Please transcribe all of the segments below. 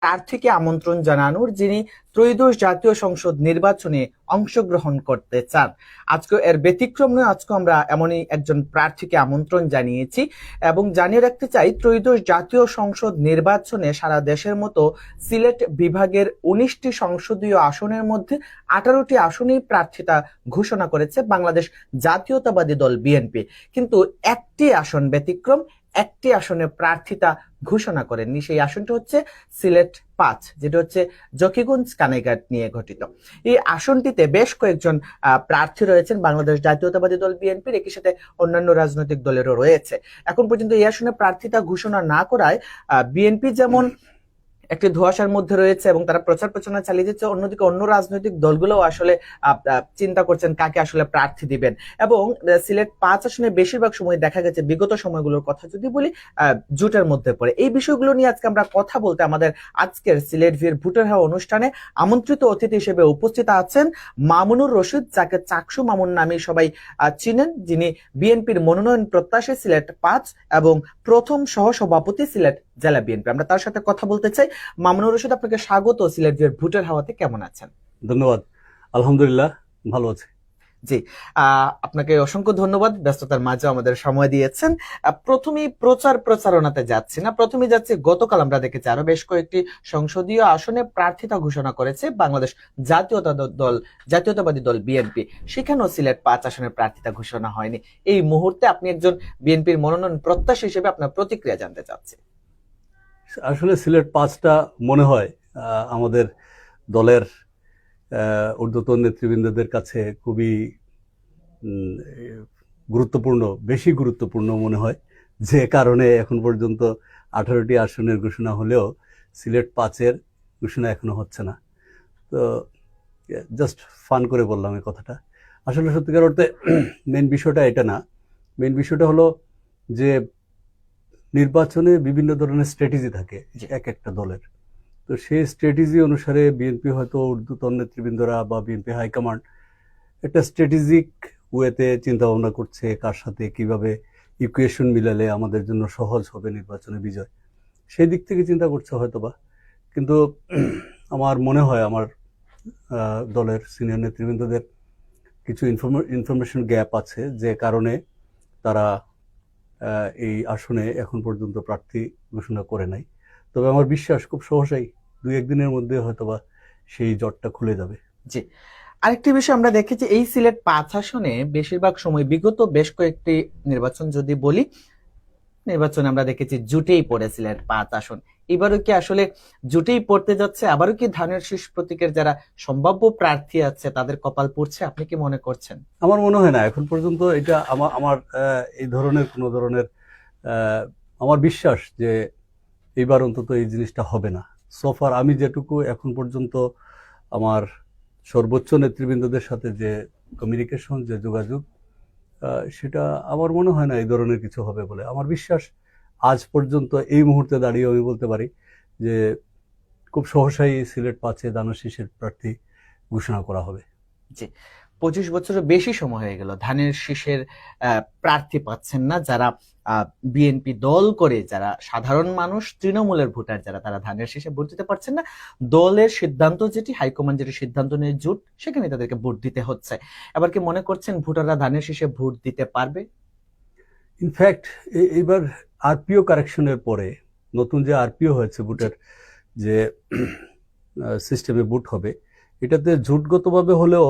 প্রার্থীকে আমন্ত্রণ জানানোর, যিনি ত্রয়োদশ জাতীয় সংসদ নির্বাচনে অংশগ্রহণ করতে চান। আজকে এর ব্যতিক্রম নয়, আজকে আমরা এমনই একজন প্রার্থীকে আমন্ত্রণ জানিয়েছি এবং জানিয়ে রাখতে চাই, ত্রয়োদশ জাতীয় সংসদ নির্বাচনে সারা দেশের মতো সিলেট বিভাগের 19টি সংসদীয় আসনের মধ্যে 18টি আসনেই প্রার্থিতা ঘোষণা করেছে বাংলাদেশ জাতীয়তাবাদী দল বিএনপি। কিন্তু একটি আসন ব্যতিক্রম, একটি আসনে প্রার্থিতা ঘোষণা করেননি। সেই আসনটি হচ্ছে সিলেট 5, যেটা হচ্ছে জকিগঞ্জ কানাইঘাট নিয়ে গঠিত। এই আসনটিতে বেশ কয়েকজন প্রার্থী রয়েছেন বাংলাদেশ জাতীয়তাবাদী দল বিএনপির, একই সাথে অন্যান্য রাজনৈতিক দলেরও রয়েছে। এখন পর্যন্ত এই আসনে প্রার্থিতা ঘোষণা না করায় বিএনপি যেমন একটি ধোঁয়াশার মধ্যে রয়েছে এবং তারা প্রচার প্রচারণা চালিয়ে যাচ্ছে, অন্যদিকে অন্য রাজনৈতিক দলগুলোও আসলে চিন্তা করছেন কাকে আসলে প্রার্থী দিবেন। এবং সিলেট 5 আসনে বেশিরভাগ সময় দেখা গেছে, বিগত সময়গুলোর কথা যদি বলি, জোটের মধ্যে পড়ে। এই বিষয়গুলো নিয়ে আজকে আমরা কথা বলতে আমাদের আজকের সিলেট ভির ভোটার হওয়া অনুষ্ঠানে আমন্ত্রিত অতিথি হিসেবে উপস্থিত আছেন মামুনুর রশিদ, যাকে চাকসু মামুন নামে সবাই চিনেন, যিনি বিএনপির মনোনয়ন প্রত্যাশী সিলেট 5 এবং প্রথম সহসভাপতি সিলেট জেলা বিএনপি। আমরা তার সাথে কথা বলতে চাই। মামুনুর রশিদ, আপনাকে স্বাগত সিলেট ভির ভোটার হাওয়াতে। কেমন আছেন? ধন্যবাদ। আলহামদুলিল্লাহ, ভালো আছি। জি, আপনাকে অসংখ্য ধন্যবাদ, ব্যস্ততার মাঝে আমাদের সময় দিয়েছেন। প্রথমেই প্রচারণাতে যাচ্ছি না, প্রথমে যাচ্ছি গতকাল আমরা দেখেছি আরো বেশ কয়েকটি সংসদীয় আসনে প্রার্থিতা ঘোষণা করেছে বাংলাদেশ জাতীয়তাবাদী দল বিএনপি। সেখানেও সিলেট 5 আসনের প্রার্থিতা ঘোষণা হয়নি। এই মুহূর্তে আপনি একজন বিএনপির মনোনয়ন প্রত্যাশী হিসেবে আপনার প্রতিক্রিয়া জানতে চাচ্ছি। আসলে সিলেট 5টা মনে হয় আমাদের দলের ঊর্ধ্বতন নেতৃবৃন্দদের কাছে খুবই গুরুত্বপূর্ণ, বেশি গুরুত্বপূর্ণ মনে হয়, যে কারণে এখন পর্যন্ত 18টি আসনের ঘোষণা হলেও সিলেট 5-এর ঘোষণা এখনো হচ্ছে না। তো জাস্ট ফান করে বললাম এই কথাটা। আসলে সত্যিকার অর্থে মেন বিষয়টা এটা না। মেন বিষয়টা হলো যে নির্বাচনে বিভিন্ন ধরনের স্ট্র্যাটেজি থাকে এক একটা দলের। তো সেই স্ট্র্যাটেজি অনুসারে বিএনপি হয়তো ঊর্ধ্বতন নেতৃবৃন্দরা বা বিএনপি হাইকমান্ড একটা স্ট্র্যাটেজিক ওয়েতে চিন্তা ভাবনা করছে, কার সাথে কিভাবে ইকুয়েশন মিলালে আমাদের জন্য সহজ হবে নির্বাচনে বিজয়, সেই দিক থেকে চিন্তা করছে হয়তোবা। কিন্তু আমার মনে হয় আমার দলের সিনিয়র নেতৃবৃন্দদের কিছু ইনফরমেশন গ্যাপ আছে, যে কারণে তারা এই আসনে এখন পর্যন্ত প্রার্থী ঘোষণা করে নাই। তবে আমার বিশ্বাস খুব সহসাই 2-1 দিনের মধ্যে হয়তোবা সেই জটটা খুলে যাবে। জি, আরেকটি বিষয় আমরা দেখেছি, এই সিলেট 5 আসনে বেশিরভাগ সময় বিগত বেশ কয়েকটি নির্বাচন যদি বলি, নির্বাচনে আমরা দেখেছি জুটেই পড়ে সিলেট 5 আসন। এবারও কি আসলে জুটেই পড়তে যাচ্ছে? আবারও কি ধানের শীষ প্রতীকের যারা সম্ভাব্য প্রার্থী আছে তাদের কপাল পড়ছে? আপনি কি মনে করছেন? আমার মনে হয় না এখন পর্যন্ত এটা আমার এই ধরনের কোনো ধরনের আমার বিশ্বাস যে এইবার অন্তত এই জিনিসটা হবে না। সোফার আমি যেটুকু এখন পর্যন্ত আমার সর্বোচ্চ নেতৃবৃন্দদের সাথে যে কমিউনিকেশন, যে যোগাযোগ, সেটা আমার মনে হয় না এই ধরনের কিছু হবে বলে। আমার বিশ্বাস আজ পর্যন্ত এই মুহূর্তে দাঁড়িয়ে আমি বলতে পারি যে খুব সহসাই সিলেট 5-এ ধানের শীষের প্রার্থী ঘোষণা করা হবে। জি, 25 বছরের বেশি সময় হয়ে গেল ধানের শীষের প্রার্থী পাচ্ছেন না, যারা বিএনপি দল করে, যারা সাধারণ মানুষ, তৃণমূলের ভোটার যারা, তারা ধানের শীষে ভোট দিতে পারছেন না। দলের সিদ্ধান্ত যেটি, হাইকমান্ড যেটি সিদ্ধান্ত নিয়ে জোট, সেখানে তাদেরকে ভোট দিতে হচ্ছে। এবার কি মনে করছেন ভোটাররা ধানের শীষে ভোট দিতে পারবে? ইনফ্যাক্ট এইবার আরপিও কারেকশনের পরে নতুন যে আরপিও হয়েছে, ভোটের যে সিস্টেমে ভোট হবে, এটাতে জোটগতভাবে হলেও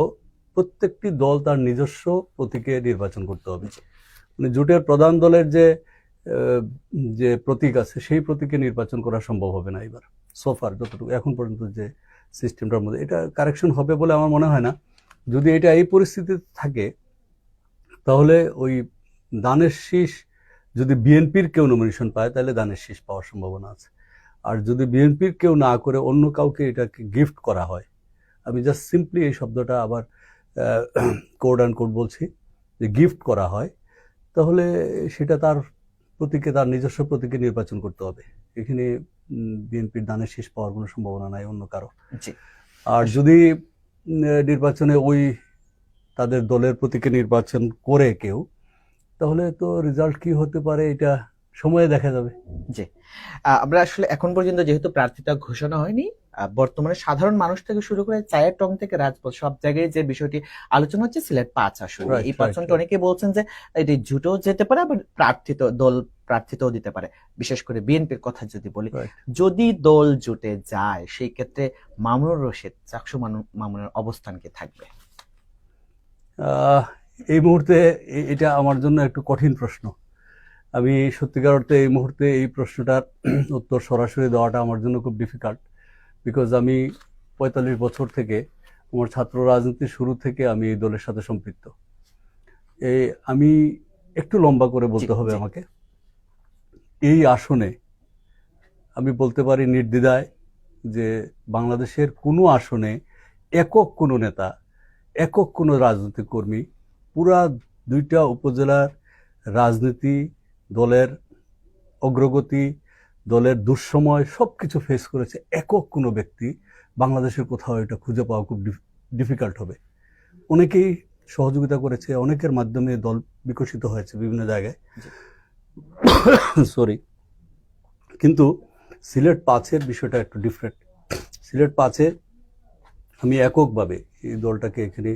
প্রত্যেকটি দল তার নিজস্ব প্রতীকে নির্বাচন করতে হবে। মানে জোটের প্রধান দলের যে প্রতীক আছে সেই প্রতীকে নির্বাচন করা সম্ভব হবে না এবার। সোফার যতটুকু এখন পর্যন্ত যে সিস্টেমটার মধ্যে, এটা কারেকশন হবে বলে আমার মনে হয় না। যদি এটা এই পরিস্থিতিতে থাকে, তাহলে ওই ধানের শীষ যদি বিএনপির কেউ নমিনেশন পায়, তাহলে ধানের শীষ পাওয়ার সম্ভাবনা আছে। আর যদি বিএনপির কেউ না করে অন্য কাউকে এটাকে গিফট করা হয়, আমি জাস্ট সিম্পলি এই শব্দটা আবার কোড অ্যান্ড কোড বলছি, যে গিফট করা হয়, তাহলে সেটা তার প্রতীকে, তার নিজস্ব প্রতীকে নির্বাচন করতে হবে। এখানে বিএনপির ধানের শীষ পাওয়ার কোনো সম্ভাবনা নাই অন্য কারো। আর যদি নির্বাচনে ওই তাদের দলের প্রতীকে নির্বাচন করে কেউ, তাহলে তো রেজাল্ট কি হতে পারে এটা সময়ে দেখা যাবে। জি, আমরা আসলে এখন পর্যন্ত যেহেতু প্রার্থীতা ঘোষণা হয়নি, বর্তমানে সাধারণ মানুষ থেকে শুরু করে চায়ের টং থেকে রাজপথ সব জায়গায় যে বিষয়টি আলোচনা হচ্ছে সিলেট ৫ আসনে, রাইট, এই ৫ রাইট, আসনটা রাইট, অনেকে বলছেন যে এটি জুটেও যেতে পারে, আবার দল প্রার্থিতাও দিতে পারে। বিশেষ করে বিএনপির কথা যদি বলি, রাইট। যদি দল জুটে যায় সেই ক্ষেত্রে মামুনুর রশিদ, চাকসু মামুনের অবস্থান কি থাকবে? এই মুহূর্তে এটা আমার জন্য একটু কঠিন প্রশ্ন। আমি সত্যিকার অর্থে এই মুহূর্তে এই প্রশ্নটার উত্তর সরাসরি দেওয়াটা আমার জন্য খুব ডিফিকাল্ট, বিকজ আমি ৪৫ বছর থেকে, আমার ছাত্র রাজনীতির শুরু থেকে আমি এই দলের সাথে সম্পৃক্ত। আমি একটু লম্বা করে জি, বলতে হবে জি। আমাকে। এই আসনে আমি বলতে পারি নির্দ্বিধায় যে বাংলাদেশের কোনো আসনে একক কোনো নেতা, একক কোনো রাজনৈতিক কর্মী পুরা ২টা উপজেলার রাজনীতি, দলের অগ্রগতি, দলের দুঃসময় সবকিছু ফেস করেছে একক কোনো ব্যক্তি বাংলাদেশের কোথাও এটা খুঁজে পাওয়া খুব ডিফিকাল্ট হবে। অনেকেই সহযোগিতা করেছে, অনেকের মাধ্যমে দল বিকশিত হয়েছে বিভিন্ন জায়গায়, সরি। কিন্তু সিলেট ৫-এর বিষয়টা একটু ডিফারেন্ট। সিলেট ৫-এ আমি এককভাবে এই দলটাকে এখানে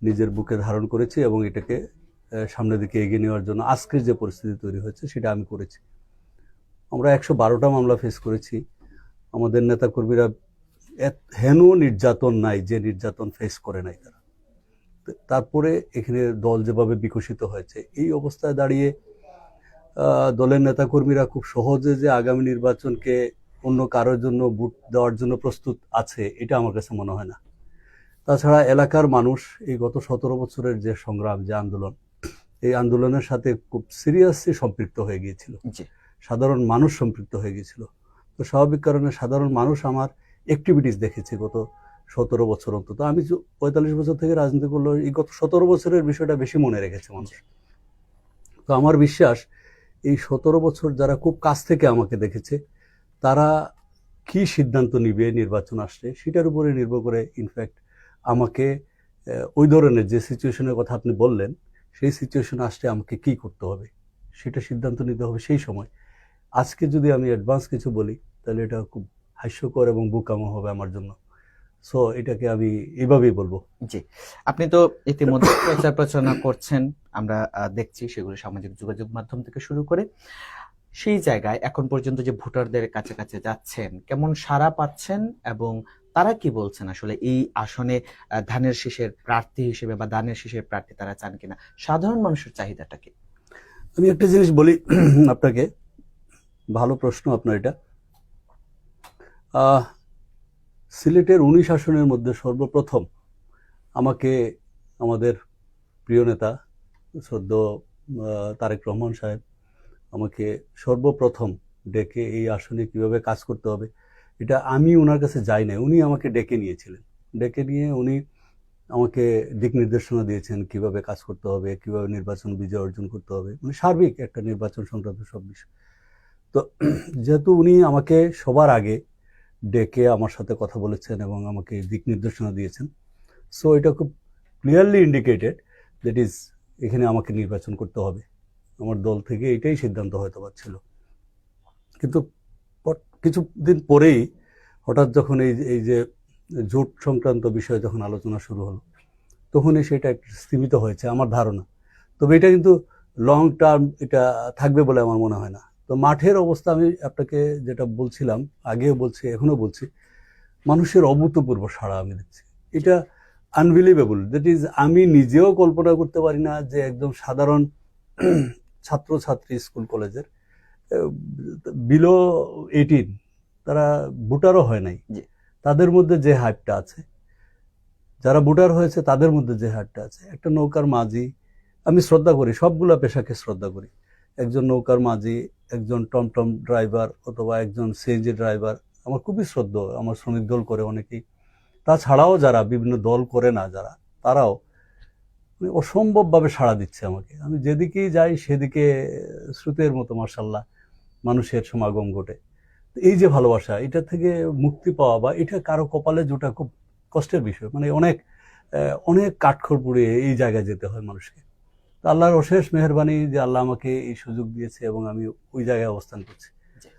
নিজের বুকে ধারণ করেছি এবং এটাকে সামনের দিকে এগিয়ে নেওয়ার জন্য আজকের যে পরিস্থিতি তৈরি হয়েছে সেটা আমি করেছি। আমরা ১১২টা মামলা ফেস করেছি। আমাদের নেতাকর্মীরা হেন নির্যাতন নাই যে নির্যাতন ফেস করে নাই তারা। তারপরে এখানে দল যেভাবে বিকশিত হয়েছে, এই অবস্থায় দাঁড়িয়ে দলের নেতাকর্মীরা খুব সহজে যে আগামী নির্বাচনকে অন্য কারোর জন্য ভোট দেওয়ার জন্য প্রস্তুত আছে, এটা আমার কাছে মনে হয় না। তাছাড়া এলাকার মানুষ এই গত ১৭ বছরের যে সংগ্রাম, যে আন্দোলন, এই আন্দোলনের সাথে খুব সিরিয়াসলি সম্পৃক্ত হয়ে গিয়েছিল। জি, সাধারণ মানুষ সম্পৃক্ত হয়ে গিয়েছিল। তো স্বাভাবিক কারণে সাধারণ মানুষ আমার অ্যাক্টিভিটিস দেখেছে গত ১৭ বছর অন্তত। আমি ৪৫ বছর থেকে রাজনীতি করলেও এই গত ১৭ বছরের বিষয়টা বেশি মনে রেখেছে মানুষ। তো আমার বিশ্বাস এই ১৭ বছর যারা খুব কাছ থেকে আমাকে দেখেছে, তারা কি সিদ্ধান্ত নিবে নির্বাচন আসছে সেটার উপরে নির্ভর করে ইনফ্যাক্ট আমাকে ওই ধরনের যে সিচুয়েশনের কথা আপনি বললেন, সেই সিচুয়েশন আসলে আমাকে কি করতে হবে সেটা সিদ্ধান্ত নিতে হবে সেই সময়। আজকে যদি আমি অ্যাডভান্স কিছু বলি তাহলে এটা খুব হাস্যকর এবং বোকামো হবে আমার জন্য। সো এটাকে আমি এভাবেই বলবো। জি। আপনি তো ইতিমধ্যে প্রচার প্রচারণা করছেন, আমরা দেখছি সেগুলো সামাজিক যোগাযোগ মাধ্যম থেকে শুরু করে। সেই জায়গায় এখন পর্যন্ত যে ভোটারদের কাছে কাছে যাচ্ছেন, কেমন সাড়া পাচ্ছেন এবং তারা কি বলছেন আসলে এই আসনে ধানের শীষের প্রার্থী হিসেবে বা ধানের শীষের প্রার্থী তারা চান কিনা? সাধারণ মানুষের চাহিদাটা কি? আমি একটা জিনিস বলি আপনাকে, ভালো প্রশ্ন আপনার এটা। সিলেটের ১৯ আসনের মধ্যে সর্বপ্রথম আমাকে আমাদের প্রিয় নেতা শ্রদ্ধেয় তারেক রহমান সাহেব আমাকে সর্বপ্রথম ডেকে এই আসনে কিভাবে কাজ করতে হবে, এটা আমি ওনার কাছে যাই নাই, উনি আমাকে ডেকে নিয়েছিলেন। ডেকে নিয়ে উনি আমাকে দিক নির্দেশনা দিয়েছেন কিভাবে কাজ করতে হবে, কিভাবে নির্বাচন বিজয় অর্জন করতে হবে, মানে সার্বিক একটা নির্বাচন সংক্রান্ত সব বিষয়। তো যেহেতু উনি আমাকে সবার আগে ডেকে আমার সাথে কথা বলেছেন এবং আমাকে দিক নির্দেশনা দিয়েছেন, সো এটা খুব ক্লিয়ারলি ইন্ডিকেটেড দ্যাট ইজ এখানে আমাকে নির্বাচন করতে হবে। আমার দল থেকে এটাই সিদ্ধান্ত হয়তো ছিল। কিন্তু কিছুদিন পরেই হঠাৎ যখন এই যে জোট সংক্রান্ত বিষয়ে যখন আলোচনা শুরু হলো, তখনই সেটা একটু স্থিমিত হয়েছে আমার ধারণা। তবে এটা কিন্তু লং টার্ম এটা থাকবে বলে আমার মনে হয় না। তো মাঠের অবস্থা আমি আপনাকে যেটা বলছিলাম, আগেও বলছি এখনো বলছি, মানুষের অভূতপূর্ব সাড়া আমি দেখছি। এটা আনবিলিভেবল। দ্যাট ইজ আমি নিজেও কল্পনা করতে পারি না যে একদম সাধারণ ছাত্রছাত্রী স্কুল কলেজের বিলো 18 তারা ভোটারও হয় নাই, জি, তাদের মধ্যে যে হাইপটা আছে, যারা ভোটার হয়েছে তাদের মধ্যে যে হাইপটা আছে, একটা নৌকার মাঝি, আমি শ্রদ্ধা করি, সবগুলা পেশাকে শ্রদ্ধা করি। একজন নৌকার মাঝি, একজন টমটম ড্রাইভার অথবা একজন সিএনজি ড্রাইভার আমার খুবই শ্রদ্ধা, আমার শ্রমিক দল করে অনেকেই। তাছাড়াও যারা বিভিন্ন দল করে না যারা, তারাও মানে অসম্ভবভাবে সাড়া দিচ্ছে আমাকে। আমি যেদিকেই যাই সেদিকে স্রোতের মতো মার্শাল্লাহ মানুষের সমাগম ঘটে। এই যে ভালোবাসা, এটা থেকে মুক্তি পাওয়া বা এটা কারো কপালে জোটা খুব কষ্টের বিষয়। মানে অনেক অনেক কাঠখড় পুড়িয়ে এই জায়গায় যেতে হয় মানুষকে। তো আল্লাহর অশেষ মেহেরবানি যে আল্লাহ আমাকে এই সুযোগ দিয়েছে এবং আমি ওই জায়গায় অবস্থান করছি। জি।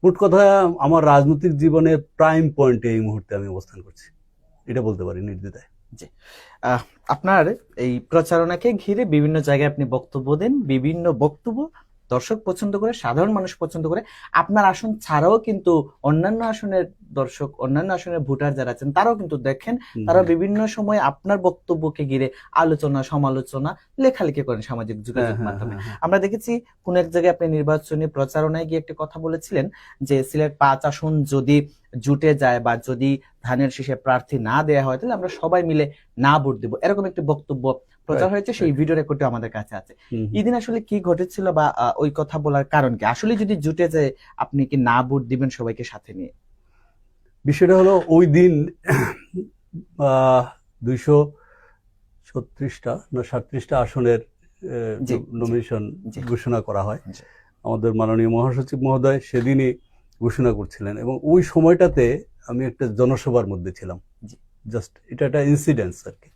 মোট কথা আমার রাজনৈতিক জীবনে প্রাইম পয়েন্টে এই মুহূর্তে আমি অবস্থান করছি, এটা বলতে পারি নির্দ্বিধায়। জি। আপনার এই প্রচারণাকে ঘিরে বিভিন্ন জায়গায় আপনি বক্তব্য দেন, বিভিন্ন বক্তব্য দর্শক পছন্দ করে, সাধারণ মানুষ পছন্দ করে। আপনার আসন ছাড়াও কিন্তু অন্যান্য আসনের দর্শক, অন্যান্য আসনের ভোটার যারা আছেন তারাও কিন্তু দেখেন, তারা বিভিন্ন সময় আপনার বক্তব্যকে ঘিরে আলোচনা, সমালোচনা, লেখালেখি করেন সামাজিক যোগাযোগ মাধ্যমে। আমরা দেখেছি কোন এক জায়গায় আপনি নির্বাচনী প্রচারণায় গিয়ে একটি কথা বলেছিলেন যে সিলেট 5 আসন যদি জুটে যায় বা যদি ধানের শীষে প্রার্থী না দেয়া হয় তাহলে আমরা সবাই মিলে না ভোট দেব, এরকম একটি বক্তব্য প্রচার হয়েছে, সেই ভিডিও রেকর্ডটা আমাদের কাছে আছে। এদিন আসলে কি ঘটেছিল বা ওই কথা বলার কারণ কি? আসলে যদি জুটে যায় আপনি কি না ভোট দিবেন সবাইকে সাথে নিয়ে? বিষয়টা হলো ওই দিন 236টা না 37টা আসনের নমিনেশন ঘোষণা করা হয়। আমাদের মাননীয় মহাসচিব মহোদয় সেদিনই ঘোষণা করছিলেন এবং ওই সময়টাতে আমি একটা জনসভার মধ্যে ছিলাম। জাস্ট এটা একটা ইনসিডেন্স আর কি।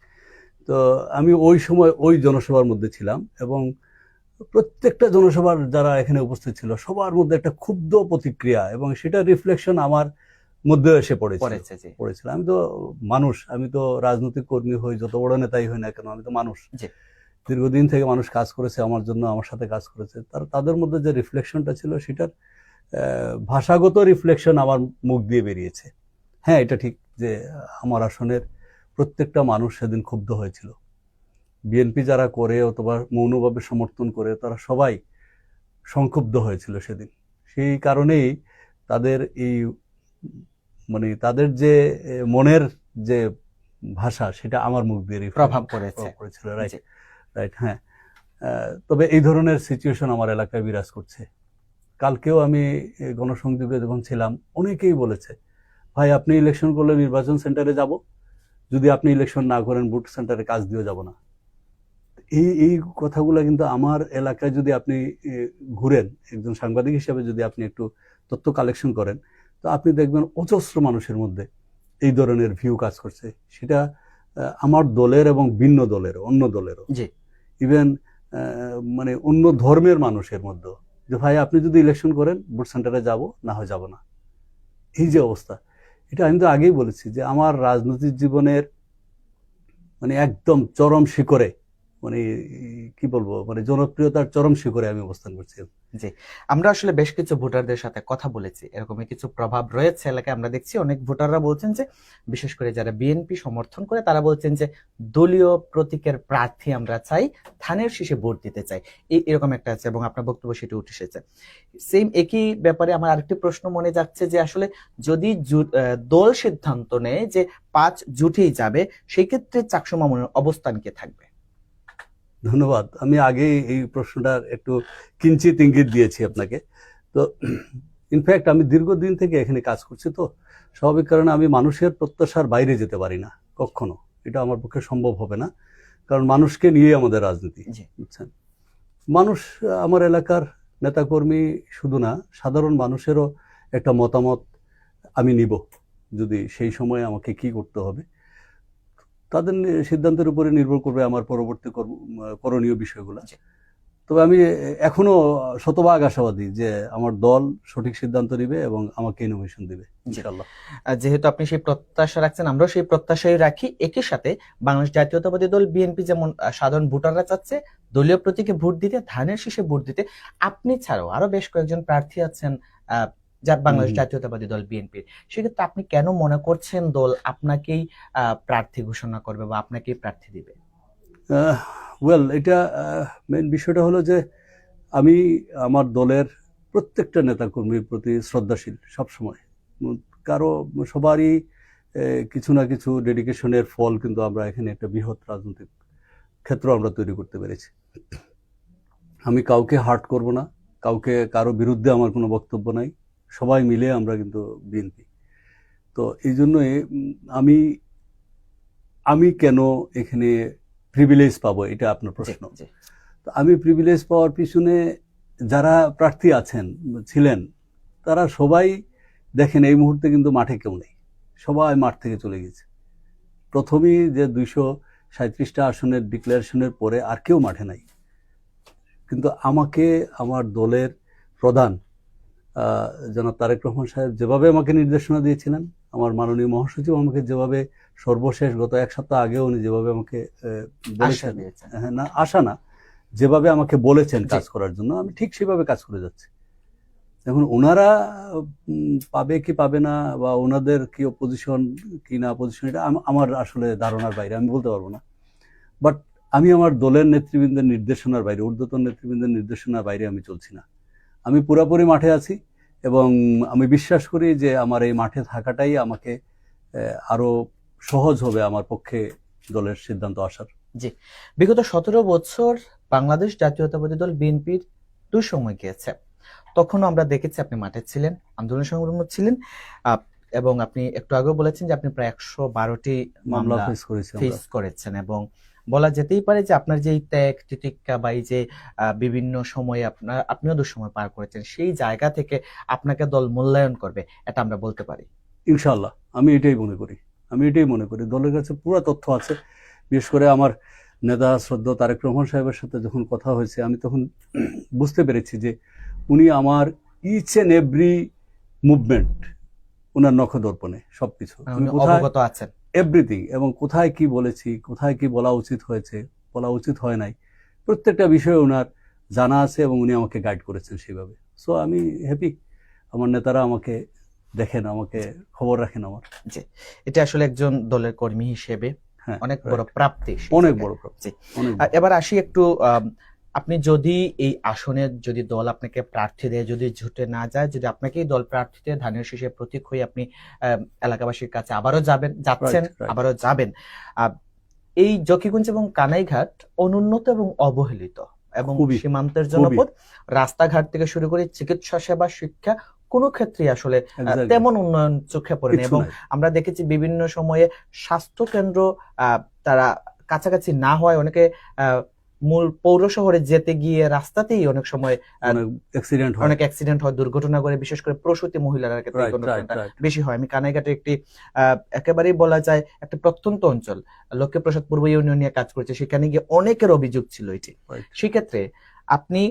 তো আমি ওই সময় ওই জনসভার মধ্যে ছিলাম এবং প্রত্যেকটা জনসভার যারা এখানে উপস্থিত ছিল সবার মধ্যে একটা ক্ষুব্ধ প্রতিক্রিয়া এবং সেটা রিফ্লেকশন আমার মধ্যে এসে পড়েছিল। আমি তো মানুষ, আমি তো রাজনৈতিক কর্মী হই, যত বড় নেতাই হই না কেন, আমি তো মানুষ। দীর্ঘদিন থেকে মানুষ কাজ করেছে আমার জন্য, আমার সাথে কাজ করেছে, তাদের মধ্যে যে রিফ্লেকশনটা ছিল সেটার ভাষাগত রিফ্লেকশন আমার মুখ দিয়ে বেরিয়েছে। হ্যাঁ, এটা ঠিক যে আমার আসনের প্রত্যেকটা মানুষ সেদিন ক্ষুব্ধ হয়েছিল। বিএনপি যারা করে অথবা মৌনভাবে সমর্থন করে তারা সবাই সংক্ষুব্ধ হয়েছিল সেদিন। সেই কারণেই তাদের এই মানে তাদের যে মনের যে ভাষা সেটা আমার মুখ দিয়ে প্রভাব পড়েছিল। রাইট, হ্যাঁ। তবে এই ধরনের সিচুয়েশন আমার এলাকায় বিরাজ করছে। কালকেও আমি গণসংযোগে যখন ছিলাম অনেকেই বলেছে, ভাই আপনি ইলেকশন করলে নির্বাচন সেন্টারে যাব, যদি আপনি ইলেকশন না করেন ভোট সেন্টারে কাজ দিয়ে যাব না। এই কথাগুলো কিন্তু আমার এলাকায় যদি আপনি ঘুরেন, একজন সাংবাদিক হিসেবে যদি আপনি একটু তথ্য কালেকশন করেন, তো আপনি দেখবেন অজস্র মানুষের মধ্যে এই ধরনের ভিউ কাজ করছে। সেটা আমার দলের এবং ভিন্ন দলেরও, অন্য দলেরও, ইভেন মানে অন্য ধর্মের মানুষের মধ্যে, যে ভাই আপনি যদি ইলেকশন করেন ভোট সেন্টারে যাব, না হয় যাব না। এই যে অবস্থা, এটা আমি তো আগেই বলেছি যে আমার রাজনৈতিক জীবনের মানে একদম চরম শিখরে, মানে কি বলবো, মানে জনপ্রিয়তার চরম শিখরে আমি অবস্থান করছি। জি, আমরা আসলে বেশ কিছু ভোটারদের সাথে কথা বলেছি, এরকমই কিছু প্রভাব রয়েছে এলাকায়। আমরা দেখছি অনেক ভোটাররা বলছেন যে, বিশেষ করে যারা বিএনপি সমর্থন করে তারা বলছেন যে দলীয় প্রতীকের প্রার্থী আমরা চাই, ধানের শীষে ভোট দিতে চাই, এরকম একটা আছে এবং আপনার বক্তব্য সেটা উঠে এসেছে। সেম একই ব্যাপারে আমার আরেকটি প্রশ্ন মনে যাচ্ছে যে আসলে যদি দল সিদ্ধান্ত নেয় যে 5 জুটেই যাবে, সেই ক্ষেত্রে চাকসু মামুনের অবস্থান কে থাকবে? ধন্যবাদ। আমি আগে এই প্রশ্নটার একটু কিঞ্চিত ইঙ্গিত দিয়েছি আপনাকে। তো ইনফ্যাক্ট আমি দীর্ঘদিন থেকে এখানে কাজ করছি, তো স্বাভাবিক কারণে আমি মানুষের প্রত্যাশার বাইরে যেতে পারি না কখনো, এটা আমার পক্ষে সম্ভব হবে না, কারণ মানুষকে নিয়ে আমাদের রাজনীতি, বুঝছেন। মানুষ, আমার এলাকার নেতাকর্মী শুধু না, সাধারণ মানুষেরও একটা মতামত আমি নিব, যদি সেই সময় আমাকে কি করতে হবে তাদের সিদ্ধান্তের উপরে নির্ভর করবে আমার পরবর্তী করণীয় বিষয়গুলো। তবে আমি এখনো শতভাগ আশাবাদী যে আমার দল সঠিক সিদ্ধান্ত নিবে এবং আমাকে ইনোভেশন দিবে ইনশাআল্লাহ। যেহেতু আপনি সেই প্রত্যাশা রাখছেন, আমরাও সেই প্রত্যাশাই রাখি। একই সাথে বাংলাদেশ জাতীয়তাবাদী দল বিএনপি যেমন সাধারণ ভোটাররা চাচ্ছে দলীয় প্রতীকে ভোট দিতে, ধানের শীষে ভোট দিতে, আপনি ছাড়াও আরো বেশ কয়েকজন প্রার্থী আছেন যা বাংলাদেশ জাতীয়তাবাদী দল বিএনপির। সেক্ষেত্রে আপনি কেন মনে করছেন দল আপনাকেই প্রার্থী ঘোষণা করবে বা আপনাকেই প্রার্থী দিবে? ওয়েল, এটা মেইন বিষয়টা হলো যে আমি আমার দলের প্রত্যেকটা নেতাকর্মীর প্রতি শ্রদ্ধাশীল সবসময়। কারো সবারই কিছু না কিছু ডেডিকেশনের ফল কিন্তু আমরা এখানে একটা বৃহৎ রাজনৈতিক ক্ষেত্র আমরা তৈরি করতে পেরেছি। আমি কাউকে হার্ট করব না, কারো বিরুদ্ধে আমার কোনো বক্তব্য নাই, সবাই মিলে আমরা কিন্তু বিএনপি। তো এই জন্যই আমি কেন এখানে প্রিভিলেজ পাবো, এটা আপনার প্রশ্ন। তো আমি প্রিভিলেজ পাওয়ার পিছনে যারা প্রার্থী ছিলেন তারা সবাই দেখেন এই মুহূর্তে কিন্তু মাঠে কেউ নেই, সবাই মাঠ থেকে চলে গেছে। প্রথমেই যে 237টা আসনের ডিক্লারেশনের পরে আর কেউ মাঠে নাই। কিন্তু আমাকে আমার দলের প্রধান জনাব তারেক রহমান সাহেব যেভাবে আমাকে নির্দেশনা দিয়েছিলেন, আমার মাননীয় মহাসচিব আমাকে যেভাবে সর্বশেষ গত এক সপ্তাহ আগেও উনি যেভাবে আমাকে বলেছেন, হ্যাঁ না আশা না, যেভাবে আমাকে বলেছেন কাজ করার জন্য, আমি ঠিক সেভাবে কাজ করে যাচ্ছি। এখন ওনারা পাবে কি পাবে না, বা ওনাদের কি অপোজিশন কি না অপোজিশন, এটা আমার আসলে ধারণার বাইরে, আমি বলতে পারবো না। বাট আমি আমার দলের নেতৃবৃন্দের নির্দেশনার বাইরে, ঊর্ধ্বতন নেতৃবৃন্দের নির্দেশনার বাইরে আমি চলছি না। আমি পুরাপুরি মাঠে আছি এবং আমি বিশ্বাস করি যে আমার এই মাঠে থাকাটাই আমাকে আরো সহজ হবে আমার পক্ষে দলের সিদ্ধান্ত আসার। জি, বিগত 17 বছর বাংলাদেশ জাতীয়তাবাদী দল বিএনপির দুঃসময় গিয়েছে। তখনও আমরা দেখেছি আপনি মাঠে ছিলেন, আন্দোলন সংগ্রামে ছিলেন, এবং আপনি একটু আগেও বলেছেন যে আপনি প্রায় 112টি মামলা ফেস করেছেন, এবং বলা যেতেই পারে যে আপনার যে ত্যাগ তিতিক্ষা বা এই যে বিভিন্ন সময়ে আপনিও দুঃসময় পার করেছেন, সেই জায়গা থেকে আপনাকে দল মূল্যায়ন করবে, এটা আমরা বলতে পারি ইনশাআল্লাহ। আমি এটাই মনে করি দলের কাছে পুরো তথ্য আছে। বিশেষ করে আমার নেতা শ্রদ্ধেয় তারেক রহমান সাহেবের সাথে যখন কথা হয়েছে, আমি তখন বুঝতে পেরেছি যে উনি আমার ইচ এন্ড এভরি মুভমেন্ট ওনার নখদর্পণে, সবকিছু অবগত আছেন, এভরিথিং, এবং কোথায় কি বলেছি, কোথায় কি বলা উচিত হয়েছে, বলা উচিত হয় নাই, প্রত্যেকটা বিষয়ে ওনার জানা আছে এবং উনি আমাকে গাইড করেছেন সেইভাবে। সো আমি হ্যাপি, আমার নেতারা আমাকে দেখেন, আমাকে খবর রাখেন আমার। জি, এটা আসলে একজন দলের কর্মী হিসেবে অনেক বড় প্রাপ্তি, অনেক বড় প্রাপ্তি। এবার আসি একটু, আপনি যদি এই আসনে যদি দল আপনাকে প্রার্থী দেয়, যদি ঝুটে না যায়, যদি আপনাকেই দল প্রার্থী দেয়, ধানের শীষের প্রতীক হয়ে আপনি এলাকাবাসীর কাছে আবারও আবারও যাবেন, এই জকিগঞ্জ এবং কানাইঘাট অনুন্নত এবং অবহেলিত এবং সীমান্তের জনপদ, রাস্তাঘাট থেকে শুরু করে চিকিৎসা সেবা, শিক্ষা কোনো ক্ষেত্রে আসলে তেমন উন্নয়ন চোখে পড়েনি, এবং আমরা দেখেছি বিভিন্ন সময়ে স্বাস্থ্য কেন্দ্র তারা কাছাকাছি না হয়, অনেকে মূল পৌর শহরে যেতে গিয়ে রাস্তাতেই অনেক সময় অনেক অ্যাক্সিডেন্ট হয়, দুর্ঘটনা করে, বিশেষ করে প্রসূতি মহিলারা বেশি হয়। আমি কানাইঘাটে একটি একেবারেই বলা যায় একটা প্রত্যন্ত অঞ্চল, লক্ষ্মীপ্রসাদ পূর্ব ইউনিয়ন নিয়ে কাজ করেছে, সেখানে গিয়ে অনেকের অভিযোগ ছিল এটি। সেক্ষেত্রে আপনি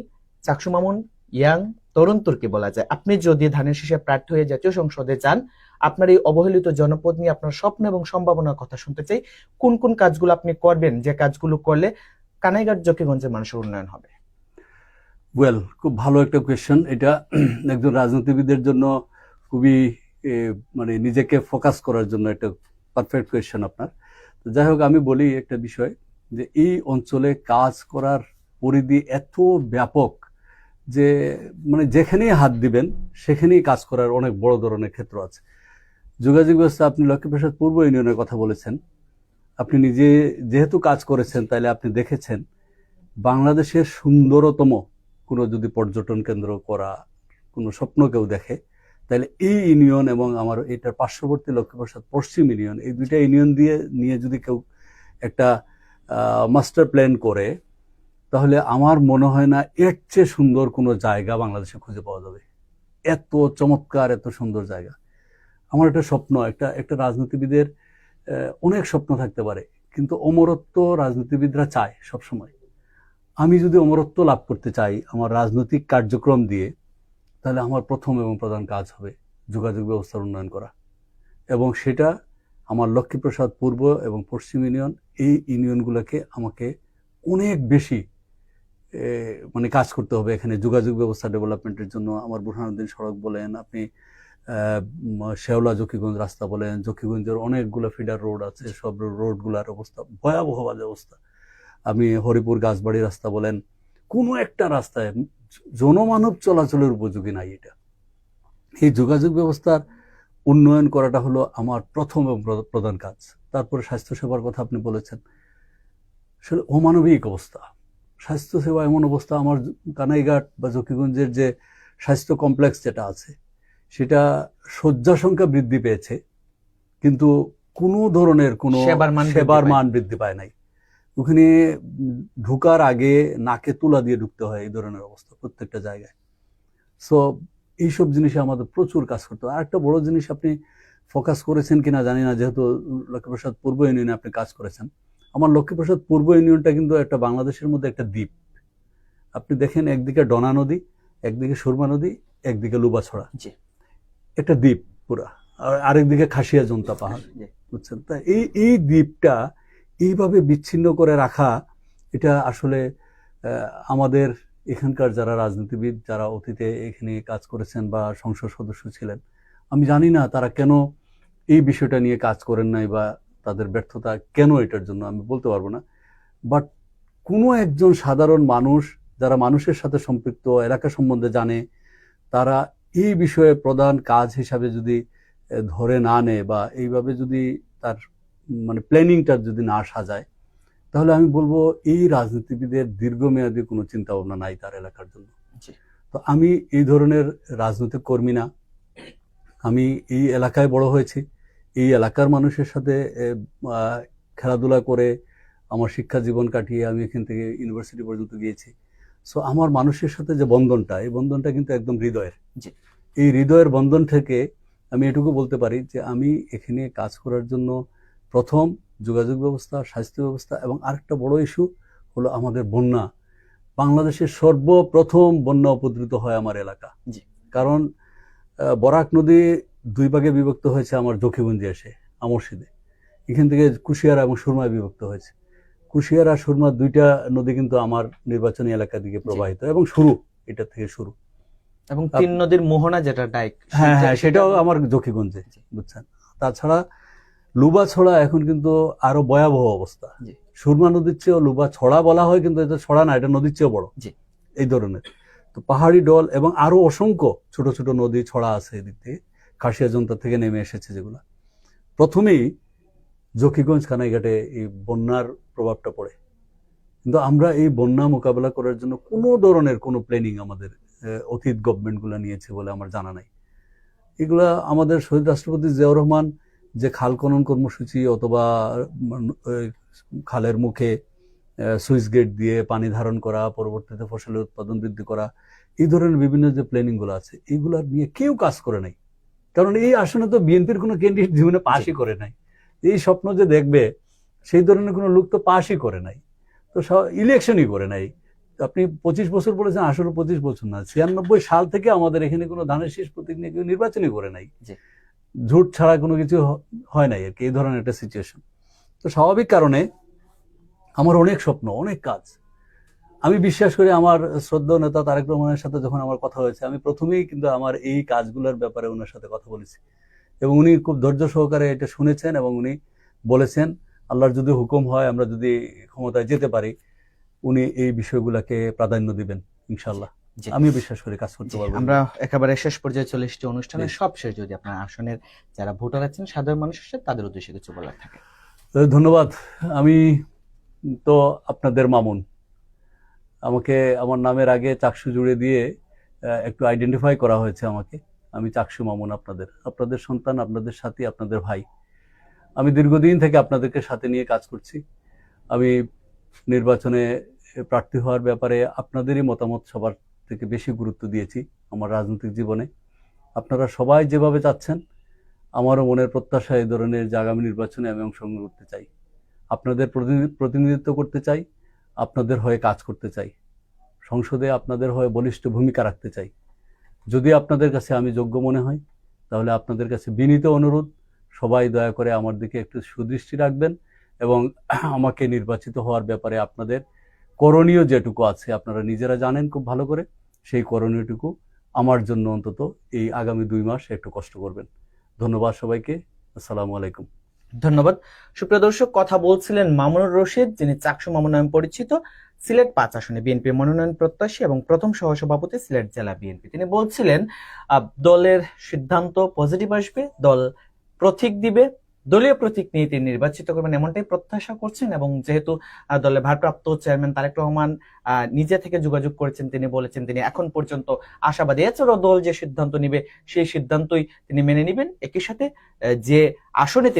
চাকসু মামুন ইয়াং তরুণ তুর্কি বলা যায়, আপনি যদি ধানের শীষে প্রার্থী হয়ে জাতীয় সংসদে যান, আপনার এই অবহেলিত জনপদ নিয়ে আপনার স্বপ্ন এবং সম্ভাবনার কথা শুনতে চাই। কোন কোন কাজগুলো আপনি করবেন, যে কাজগুলো করলে কানাইঘাট জকিগঞ্জের মানুষের উন্নয়ন হবে? ওয়েল, খুব ভালো একটা কোয়েশ্চেন এটা। একজন রাজনীতিবিদের জন্য খুবই মানে নিজেকে ফোকাস করার জন্য একটা পারফেক্ট কোয়েশ্চেন আপনার। তো যাই হোক, আমি বলি একটা বিষয়, যে এই অঞ্চলে কাজ করার পরিধি এত ব্যাপক যে মানে যেখানেই হাত দিবেন সেখানেই কাজ করার অনেক বড় ধরনের ক্ষেত্র আছে। যোগাযোগ ব্যবস্থা, আপনি লক্ষ্মীপ্রসাদ পূর্ব ইউনিয়নের কথা বলেছেন, আপনি নিজে যেহেতু কাজ করেছেন তাহলে আপনি দেখেছেন বাংলাদেশের সুন্দরতম কোনো যদি পর্যটন কেন্দ্র করা কোনো স্বপ্ন কেউ দেখে, তাহলে এই ইউনিয়ন এবং আমার এটার পার্শ্ববর্তী লক্ষ্মীপ্রসাদ পশ্চিম ইউনিয়ন, এই দুইটা ইউনিয়ন নিয়ে যদি কেউ একটা মাস্টার প্ল্যান করে, তাহলে আমার মনে হয় না এর চেয়ে সুন্দর কোনো জায়গা বাংলাদেশে খুঁজে পাওয়া যাবে। এত চমৎকার, এত সুন্দর জায়গা। আমার একটা স্বপ্ন, একটা রাজনীতিবিদের অনেক স্বপ্ন থাকতে পারে, কিন্তু অমরত্ব রাজনীতিবিদরা চায় সবসময়। আমি যদি অমরত্ব লাভ করতে চাই আমার রাজনৈতিক কার্যক্রম দিয়ে, তাহলে আমার প্রথম এবং প্রধান কাজ হবে যোগাযোগ ব্যবস্থার উন্নয়ন করা, এবং সেটা আমার লক্ষ্মীপ্রসাদ পূর্ব এবং পশ্চিম ইউনিয়ন, এই ইউনিয়নগুলোকে আমাকে অনেক বেশি মানে কাজ করতে হবে এখানে যোগাযোগ ব্যবস্থা ডেভেলপমেন্টের জন্য। আমার বুরহানুদ্দিন সড়ক বলেন, আপনি শেওলা জকিগঞ্জ রাস্তা বলেন, জকিগঞ্জের অনেকগুলো ফিডার রোড আছে, সব রোডগুলোর অবস্থা ভয়াবহ বাজে অবস্থা। আমি হরিপুর গাছবাড়ি রাস্তা বলেন, কোনো একটা রাস্তায় জনমানব চলাচলের উপযোগী নাই এটা। এই যোগাযোগ ব্যবস্থার উন্নয়ন করাটা হলো আমার প্রথম এবং প্রধান কাজ। তারপরে স্বাস্থ্যসেবার কথা আপনি বলেছেন, আসলে অমানবিক অবস্থা স্বাস্থ্যসেবা, এমন অবস্থা আমার কানাইঘাট বা জকিগঞ্জের যে স্বাস্থ্য কমপ্লেক্স যেটা আছে, সেটা শয্যা সংখ্যা বৃদ্ধি পেয়েছে, কিন্তু কোনো ধরনের কোনো সেবার মান বৃদ্ধি পায় নাই। ওখানে ঢুকার আগে নাকে তুলা দিয়ে ঢুকতে হয়, এই ধরনের অবস্থা প্রত্যেকটা জায়গায়। সো এইসব জিনিসে আমাদের প্রচুর কাজ করতে হয়। আর একটা বড় জিনিস আপনি ফোকাস করেছেন কিনা জানি না, যেহেতু লক্ষ্মীপ্রসাদ পূর্ব ইউনিয়নে আপনি কাজ করেছেন, আমার লক্ষ্মীপ্রসাদ পূর্ব ইউনিয়নটা কিন্তু একটা বাংলাদেশের মধ্যে একটা দ্বীপ। আপনি দেখেন একদিকে ডনা নদী, একদিকে সুরমা নদী, একদিকে লুবাছড়া, জি একটা দ্বীপ পুরা, আর আরেকদিকে খাসিয়া জনতা পাহাড়, জি বুঝছেন? তা এই দ্বীপটা এইভাবে বিচ্ছিন্ন করে রাখা, এটা আসলে আমাদের এখানকার যারা রাজনীতিবিদ, যারা অতীতে এখানে কাজ করেছেন বা সংসদ সদস্য ছিলেন, আমি জানি না তারা কেন এই বিষয়টা নিয়ে কাজ করেন নাই, বা তাদের ব্যর্থতা কেন, এটার জন্য আমি বলতে পারবো না। বাট কোনো একজন সাধারণ মানুষ যারা মানুষের সাথে সম্পৃক্ত, এলাকা সম্বন্ধে জানে, তারা এই বিষয়ে প্রধান কাজ হিসাবে যদি ধরে না নেয় বা এইভাবে যদি তার মানে প্ল্যানিংটা যদি না সাজায়, তাহলে আমি বলবো এই রাজনীতিবিদের দীর্ঘমেয়াদী কোনো চিন্তা ভাবনা নাই তার এলাকার জন্য। জি তো আমি এই ধরনের রাজনৈতিক কর্মী না, আমি এই এলাকায় বড় হয়েছি, এই এলাকার মানুষের সাথে খেলাধুলা করে আমার শিক্ষা জীবন কাটিয়ে আমি এখান থেকে ইউনিভার্সিটি পর্যন্ত গিয়েছি। সো আমার মানুষের সাথে যে বন্ধনটা, এই বন্ধনটা কিন্তু একদম হৃদয়ের। জি এই হৃদয়ের বন্ধন থেকে আমি এটুকু বলতে পারি যে আমি এখানে কাজ করার জন্য প্রথম যোগাযোগ ব্যবস্থা, স্বাস্থ্য ব্যবস্থা, এবং আরেকটা বড় ইস্যু হলো আমাদের বন্যা। বাংলাদেশের সর্বপ্রথম বন্যা উপদ্রুত হয় আমার এলাকা। জি কারণ বরাক নদী দুই ভাগে বিভক্ত হয়েছে আমার জকিগঞ্জে এসে, আমরশিদে। এখান থেকে কুশিয়ারা এবং সুরমায় বিভক্ত হয়েছে। কুশিয়ারা সুরমা দুইটা নদী কিন্তু আমার নির্বাচনী এলাকা দিকে প্রবাহিত, এবং শুরু এটা থেকে শুরু। এবং তিন নদীর মোহনা যেটা ডাইক, হ্যাঁ হ্যাঁ, সেটাও আমার জকিগঞ্জে, বুঝছেন? তাছাড়া লুবাছড়া এখন কিন্তু আরো ভয়াবহ অবস্থা। জি সুরমা নদীর চেয়েও লুবাছড়া বলা হয়, কিন্তু এটা ছড়া না, এটা নদীর চেয়েও বড়। জি এই ধরনের তো পাহাড়ি ডল এবং আরো অসংখ্য ছোট ছোট নদী ছড়া আছে এদিক থেকে, খাসিয়া জনতা থেকে নেমে এসেছে যেগুলা। প্রথমেই জকিগঞ্জ কানাইঘাটে এই বন্যার প্রভাবটা পড়ে, কিন্তু আমরা এই বন্যা মোকাবেলা করার জন্য কোনো ধরনের কোনো প্ল্যানিং আমাদের অতীত গভর্নমেন্টগুলো নিয়েছে বলে আমার জানা নাই। এগুলা আমাদের শহীদ রাষ্ট্রপতি জিয়াউর রহমান যে খাল খনন কর্মসূচি, অথবা খালের মুখে সুইচ গেট দিয়ে পানি ধারণ করা, পরবর্তীতে ফসলের উৎপাদন বৃদ্ধি করা, এই ধরনের বিভিন্ন যে প্ল্যানিং গুলো আছে, এগুলা নিয়ে কেউ কাজ করে নাই। কারণ এই আসনে তো বিএনপির কোনো ক্যান্ডিডেট জীবনে পাশই করে নাই। এই স্বপ্ন যে দেখবে, সেই ধরনের কোনো লোক তো পাশই করে নাই, তো ইলেকশনই করে নাই। আপনি 25 বছর বলেছেন, আসলে 25 বছর না, 96 সাল থেকে আমাদের এখানে কোনো ধানের শীষ প্রতীক নিয়ে কেউ নির্বাচনই করে নাই। ঝুট ছাড়া কোনো কিছু হয় নাই আর কি, এই ধরনের একটা সিচুয়েশন। তো স্বাভাবিক কারণে আমার অনেক স্বপ্ন, অনেক কাজ। আমি বিশ্বাস করি আমার শ্রদ্ধেয় নেতা তারেক রহমানের সাথে যখন আমার কথা হয়েছে, আমি প্রথমেই কিন্তু আমার এই কাজগুলোর ব্যাপারে ওনার সাথে কথা বলেছি, এবং উনি খুব ধৈর্য সহকারে এটা শুনেছেন, এবং উনি বলেছেন আল্লাহর যদি হুকুম হয়, আমরা যদি ক্ষমতায় যেতে পারি, উনি এই বিষয়গুলোকে প্রাধান্য দিবেন ইনশাল্লাহ। আমি বিশ্বাস করি কাজ করতে পারবো। আমরা একেবারে শেষ পর্যায়ে চলে এসেছি অনুষ্ঠানের। সবশেষ যদি আপনার আসনের যারা ভোটার আছেন, সাধারণ মানুষের সাথে, তাদের উদ্দেশ্যে কিছু বলার থাকে। ধন্যবাদ। আমি তো আপনাদের মামুন, আমাকে আমার নামের আগে চাকসু জুড়ে দিয়ে একটু আইডেন্টিফাই করা হয়েছে আমাকে। আমি চাকসু মামুন, আপনাদের সন্তান, আপনাদের সাথী, আপনাদের ভাই। আমি দীর্ঘদিন থেকে আপনাদেরকে সাথে নিয়ে কাজ করছি। আমি নির্বাচনে প্রার্থী হওয়ার ব্যাপারে আপনাদেরই মতামত সবার থেকে বেশি গুরুত্ব দিয়েছি আমার রাজনৈতিক জীবনে। আপনারা সবাই যেভাবে চাচ্ছেন, আমারও মনের প্রত্যাশা এই ধরনের যে আগামী নির্বাচনে আমি অংশগ্রহণ করতে চাই, আপনাদের প্রতিনিধিত্ব করতে চাই, আপনাদের হয়ে কাজ করতে চাই, সংসদে আপনাদের হয়ে বলিষ্ঠ ভূমিকা রাখতে চাই। যদি আপনাদের কাছে আমি যোগ্য মনে হয়, তাহলে আপনাদের কাছে বিনীত অনুরোধ, সবাই দয়া করে আমার দিকে একটু সুদৃষ্টি রাখবেন, এবং আমাকে নির্বাচিত হওয়ার ব্যাপারে আপনাদের করণীয় যেটুকু আছে, আপনারা নিজেরা জানেন খুব ভালো করে, সেই করণীয়টুকু আমার জন্য অন্তত এই আগামী 2 মাস একটু কষ্ট করবেন। ধন্যবাদ সবাইকে। আসসালামু আলাইকুম। ধন্যবাদ। সুপ্রিয় দর্শক, কথা বলছিলেন মামুনুর রশিদ, যিনি চাকসু মামুন নামে পরিচিত, সিলেট 5 আসনে বিএনপি মনোনয়ন প্রত্যাশী এবং প্রথম সহসভাপতি সিলেট জেলা বিএনপি। তিনি বলছিলেন দলের সিদ্ধান্ত পজিটিভ আসবে, দল প্রতীক দিবে, দলীয় প্রতীক নিয়ে তিনি নির্বাচিত করবেন, এমনটাই প্রত্যাশা করছেন। এবং যেহেতু দলের ভারপ্রাপ্ত চেয়ারম্যান তারেক রহমান নিজে থেকে যোগাযোগ করেছেন, তিনি বলেছেন তিনি এখন পর্যন্ত আশাবাদী। এছাড়াও দল যে সিদ্ধান্ত নিবে, সেই সিদ্ধান্তই তিনি মেনে নেবেন। একই সাথে যে আসনে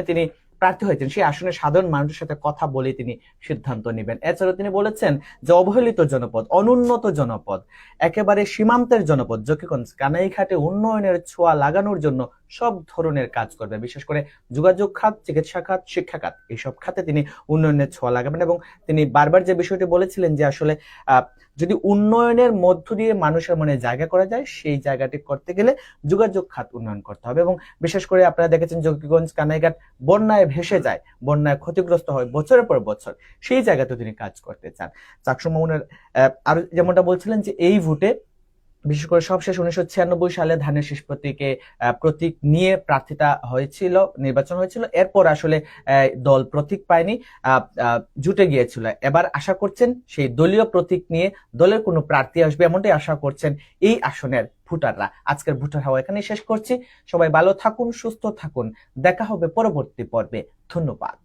তিনি প্রার্থী হয়েছেন সেই আসনের সাধারণ মানুষের সাথে কথা বলে তিনি সিদ্ধান্ত নেবেন। এছাড়াও তিনি বলেছেন যে অবহেলিত জনপদ, অনুন্নত জনপদ, একেবারে সীমান্তের জনপদ জকিগঞ্জ কানাইঘাটে উন্নয়নের ছোঁয়া লাগানোর জন্য সব ধরনের কাজ করবে। বিশেষ করে যোগাযোগ খাত, চিকিৎসা খাত, শিক্ষা খাত, এইসব খাতে তিনি উন্নয়নের ছোঁয়া লাগাবেন। এবং তিনি বারবার যে বিষয়টি বলেছিলেন যে আসলে যদি উন্নয়নের মধ্য দিয়ে মানুষের মনে জায়গা করা যায়, সেই জায়গাটি করতে গেলে যোগাযোগ খাত উন্নয়ন করতে হবে। এবং বিশেষ করে আপনারা দেখেছেন জকিগঞ্জ কানাইঘাট বন্যায় ভেসে যায়, বন্যায় ক্ষতিগ্রস্ত হয় বছরের পর বছর, সেই জায়গাতে তিনি কাজ করতে চান। চাকসু মামুনের আর যেমনটা বলছিলেন যে এই ভোটে বিশেষ করে সবশেষ 1996 সালে ধানের শীষ প্রতীক নিয়ে প্রার্থিতা হয়েছিল, নির্বাচন হয়েছিল। এরপর আসলে দল প্রতীক পায়নি, জুটে গিয়েছিল। এবার আশা করছেন সেই দলীয় প্রতীক নিয়ে দলের কোনো প্রার্থী আসবে, এমনটাই আশা করছেন এই আসনের ভোটাররা। আজকের ভোটার হাওয়া এখানেই শেষ করছি। সবাই ভালো থাকুন, সুস্থ থাকুন, দেখা হবে পরবর্তী পর্বে। ধন্যবাদ।